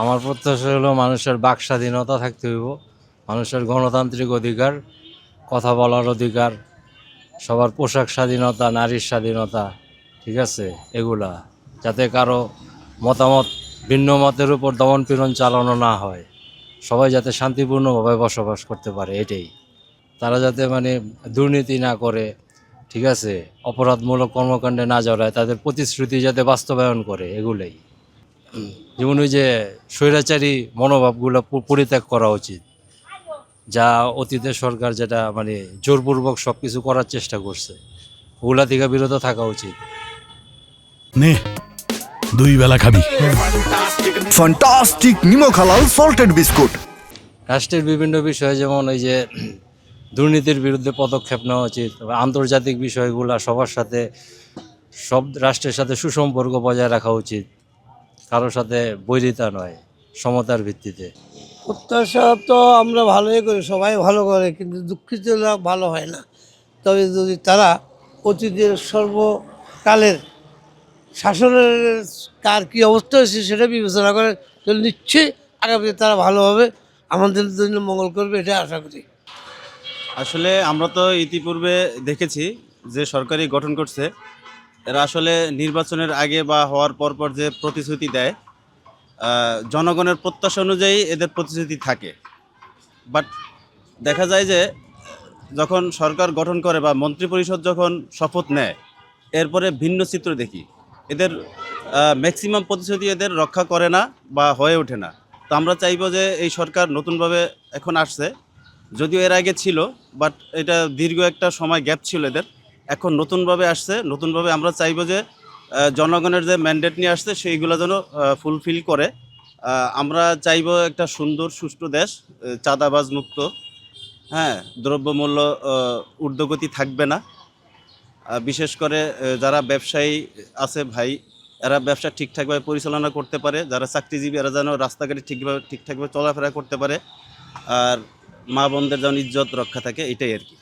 আমার প্রত্যাশা হলো মানুষের বাক স্বাধীনতা থাকতে হইব, মানুষের গণতান্ত্রিক অধিকার, কথা বলার অধিকার, সবার পোশাক স্বাধীনতা, নারীর স্বাধীনতা, ঠিক আছে, এগুলা যাতে কারো মতামত ভিন্ন মতের উপর দমনপীড়ন চালানো না হয়, সবাই যাতে শান্তিপূর্ণভাবে বসবাস করতে পারে, এটাই। তারা যাতে মানে দুর্নীতি না করে, ঠিক আছে, অপরাধমূলক কর্মকাণ্ডে না জড়ায়, তাদের প্রতিশ্রুতি যাতে বাস্তবায়ন করে, এগুলোই। যেমন ওই যে স্বৈরাচারী মনোভাবগুলো পরিত্যাগ করা উচিত, যা অতীতের সরকার যেটা মানে জোরপূর্বক সব কিছু করার চেষ্টা করছে, ওগুলা থেকে বিরত থাকা উচিত। নে 2 বেলা খাবি। ফ্যান্টাস্টিক নিমক হালাল সল্টেড বিস্কুট। রাষ্ট্রের বিভিন্ন বিষয়ে যেমন ওই যে দুর্নীতির বিরুদ্ধে পদক্ষেপ নেওয়া উচিত, আন্তর্জাতিক বিষয়গুলা সবার সাথে, সব রাষ্ট্রের সাথে সুসম্পর্ক বজায় রাখা উচিত, কারোর সাথে বৈরিতা নয়, সমতার ভিত্তিতে। প্রত্যাশা তো আমরা ভালোই করি, সবাই ভালো করে, কিন্তু দুঃখিতরা ভালো হয় না। তবে যদি তারা অতীতের সর্বকালের শাসনের কার কী অবস্থা হয়েছে সেটা বিবেচনা করে, তাহলে নিশ্চয়ই আগামীতে তারা ভালো হবে, আমাদের জন্য মঙ্গল করবে, এটা আশা করি। আসলে আমরা তো ইতিপূর্বে দেখেছি যে সরকারি গঠন করছে, এরা আসলে নির্বাচনের আগে বা হওয়ার পর যে প্রতিশ্রুতি দেয়, জনগণের প্রত্যাশা অনুযায়ী এদের প্রতিশ্রুতি থাকে। বাট দেখা যায় যে যখন সরকার গঠন করে বা মন্ত্রিপরিষদ যখন শপথ নেয়, এরপরে ভিন্ন চিত্র দেখি। এদের ম্যাক্সিমাম প্রতিশ্রুতি এদের রক্ষা করে না বা হয়ে ওঠে না। তো আমরা চাইবো যে এই সরকার নতুনভাবে এখন আসছে, যদিও এর আগে ছিল, বাট এটা দীর্ঘ একটা সময় গ্যাপ ছিল এদের, এখন নতুনভাবে আসছে। নতুনভাবে আমরা চাইবো যে জনগণের যে ম্যান্ডেট নিয়ে আসছে সেইগুলো যেন ফুলফিল করে। আমরা চাইবো একটা সুন্দর সুষ্ঠু দেশ, চাঁদাবাজ মুক্ত, হ্যাঁ, দ্রব্যমূল্য ঊর্ধ্বগতি থাকবে না। বিশেষ করে যারা ব্যবসায়ী আছে ভাই, এরা ব্যবসা ঠিকঠাকভাবে পরিচালনা করতে পারে, যারা চাকরিজীবী এরা যেন রাস্তাঘাটে ঠিকঠাকভাবে চলাফেরা করতে পারে, আর মা বোনদের যেন ইজ্জত রক্ষা থাকে, এটাই আর কি।